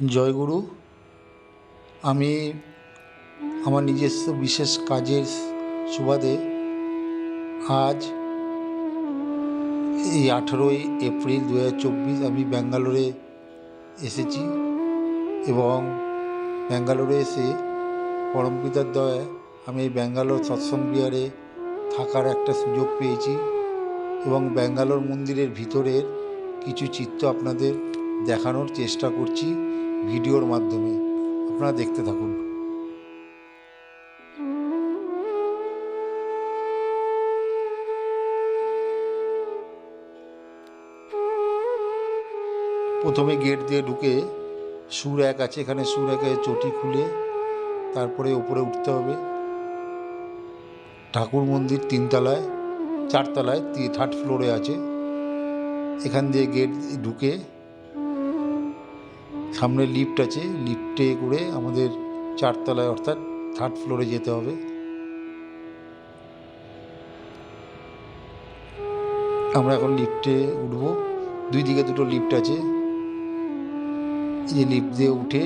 জয়গুরু। আমি আমার নিজস্ব বিশেষ কাজের সুবাদে আজ এই 18ই এপ্রিল 2024 আমি ব্যাঙ্গালোরে এসেছি এবং ব্যাঙ্গালোরে এসে পরমপিতার দয়ায় আমি এই ব্যাঙ্গালোর সৎসঙ্গ বিহারে থাকার একটা সুযোগ পেয়েছি এবং ব্যাঙ্গালোর মন্দিরের ভিতরের কিছু চিত্র আপনাদের দেখানোর চেষ্টা করছি ভিডিওর মাধ্যমে। আপনারা দেখতে থাকুন। প্রথমে গেট দিয়ে ঢুকে সুর এক আছে, এখানে সুর একে চটি খুলে তারপরে উপরে উঠতে হবে। ঠাকুর মন্দির 4তলায় 3rd ফ্লোরে আছে। এখান দিয়ে গেট ঢুকে সামনে লিফট আছে, লিফটে করে আমাদের 4তলায় অর্থাৎ 3rd ফ্লোরে যেতে হবে। আমরা এখন লিফটে উঠব। দুই দিকে দুটো লিফট আছে। এই লিফট দিয়ে উঠে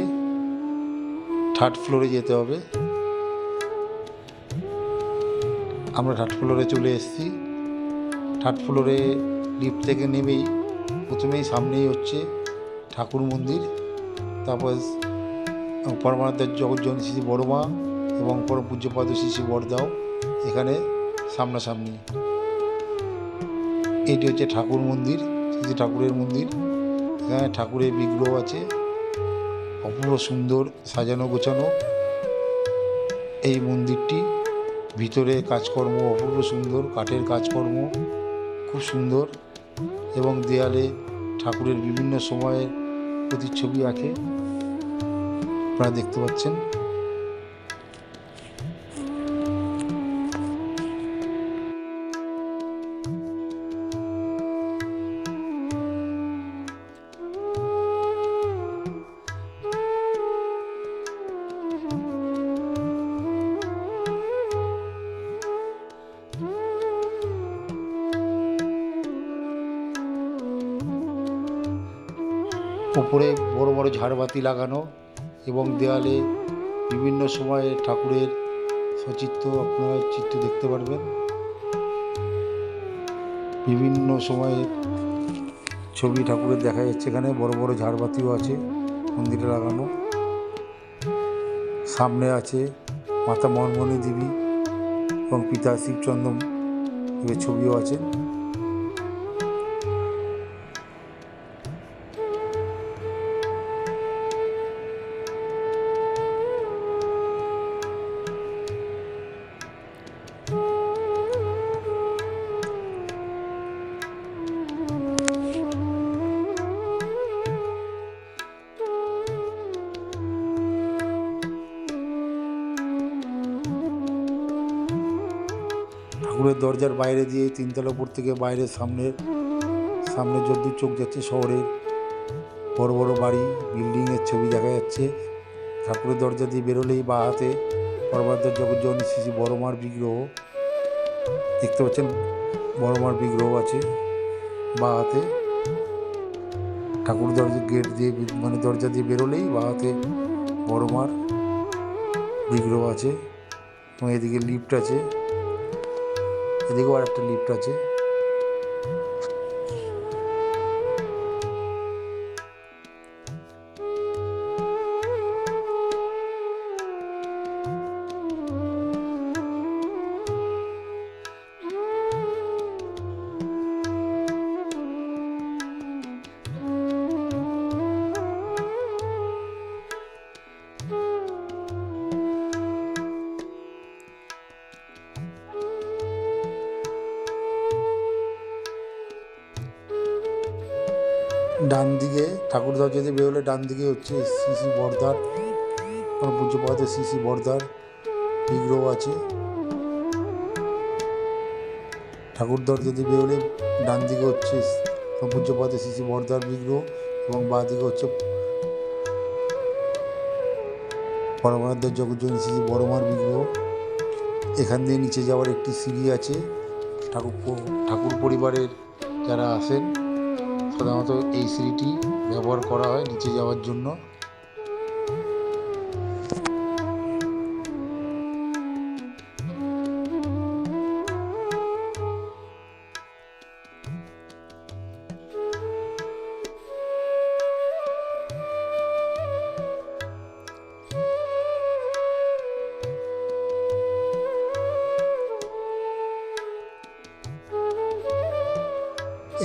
3rd ফ্লোরে যেতে হবে। আমরা 3rd ফ্লোরে চলে এসেছি। 3rd ফ্লোরে লিফট থেকে নেমেই প্রথমেই সামনেই হচ্ছে ঠাকুর মন্দির, তারপর পরমানন্দ জগজ্জননী শ্রী বড় মা এবং পরম পূজ্যপাদ শ্রী বড়দাও এখানে সামনাসামনি। এটি হচ্ছে ঠাকুর মন্দির, শ্রী ঠাকুরের মন্দির। এখানে ঠাকুরের বিগ্রহ আছে, অপূর্ব সুন্দর সাজানো গোছানো এই মন্দিরটি। ভিতরে কাজকর্ম অপূর্ব সুন্দর, কাঠের কাজকর্ম খুব সুন্দর এবং দেয়ালে ঠাকুরের বিভিন্ন সময়ের প্রতিচ্ছবি আঁকে আপনারা দেখতে পাচ্ছেন। উপরে বড় বড় ঝাড়বাতি লাগানো এবং দেওয়ালে বিভিন্ন সময়ে ঠাকুরের সচিত্র আপনারা চিত্র দেখতে পারবেন। বিভিন্ন সময়ে ছবি ঠাকুরের দেখা যাচ্ছে। এখানে বড় বড় ঝাড়বাতিও আছে মন্দিরে লাগানো। সামনে আছে মাতা মনমোহিনী দেবী এবং পিতা শিবচন্দ্র দেবের ছবিও আছে। ঠাকুরের দরজার বাইরে দিয়ে 3তলা উপর থেকে বাইরের সামনে যদ্দূর চোখ যাচ্ছে শহরের বড় বড় বাড়ি বিল্ডিংয়ের ছবি দেখা যাচ্ছে। ঠাকুরের দরজা দিয়ে বেরোলেই বাঁ হাতে পরমানন্দ জগজ্জননী শ্রী বড় মার বিগ্রহ দেখতে পাচ্ছেন। বড় মার বিগ্রহ আছে বাঁ হাতে। ঠাকুর দরজা গেট দিয়ে দরজা দিয়ে বেরোলেই বাঁ হাতে বড় মার বিগ্রহ আছে এবং এদিকে লিফট আছে, এদিকেও আর একটা লিফট আছে। ডান দিকে ঠাকুর দরজা দিয়ে বেরোলে ডান দিকে হচ্ছে শ্রী বড়দার পূজ্যপাদ শ্রী বড়দার বিগ্রহ আছে। ঠাকুর দরজা দিয়ে বেরোলে ডান দিকে হচ্ছে পূজ্যপাদ শ্রী বড়দার বিগ্রহ এবং বাঁ দিকে হচ্ছে পরমানন্দ জগজ্জননী শ্রী বড় মার বিগ্রহ। এখান দিয়ে নিচে যাওয়ার একটি সিঁড়ি আছে। ঠাকুর পরিবারের যারা আসেন সাধারণত এই সিঁড়িটি ব্যবহার করা হয় নিচে যাওয়ার জন্য।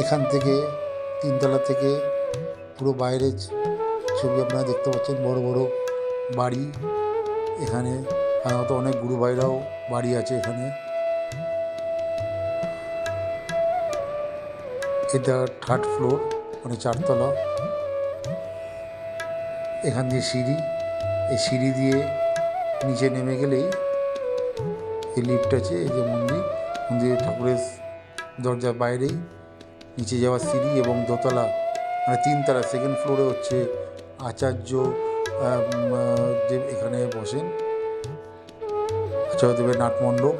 এখান থেকে তিনতলা থেকে পুরো বাইরের ছবি আপনারা দেখতে পাচ্ছেন। বড় বড় বাড়ি এখানে, সাধারণত অনেক গুরু ভাইরাও বাড়ি আছে এখানে। এটা 3rd ফ্লোর, মানে 4তলা। এখান দিয়ে সিঁড়ি, এই সিঁড়ি দিয়ে নিচে নেমে গেলেই এই লিফট আছে। এই যে মন্দির ঠাকুরের দরজার বাইরেই নিচে যাওয়ার সিঁড়ি, এবং দোতলা মানে 3তলা 2nd ফ্লোরে হচ্ছে আচার্য দেব এখানে বসেন, আচার্যদেবের নাটমণ্ডপ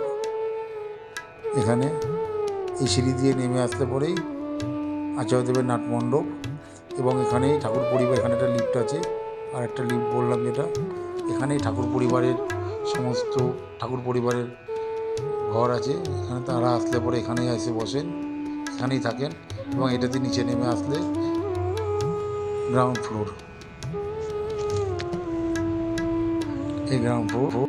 এখানে। এই সিঁড়ি দিয়ে নেমে আসলে পরেই আচার্যদেবের নাটমণ্ডপ, এবং এখানেই ঠাকুর পরিবার, এখানে একটা লিফট আছে, আর একটা লিফট বললাম যেটা, এখানেই ঠাকুর পরিবারের সমস্ত ঠাকুর পরিবারের ঘর আছে। এখানে তারা আসলে পরে এখানেই এসে বসেন, এখানেই থাকেন, এবং এটাতে নিচে নেমে আসলে গ্রাউন্ড ফ্লোর, এই গ্রাউন্ড ফ্লোর।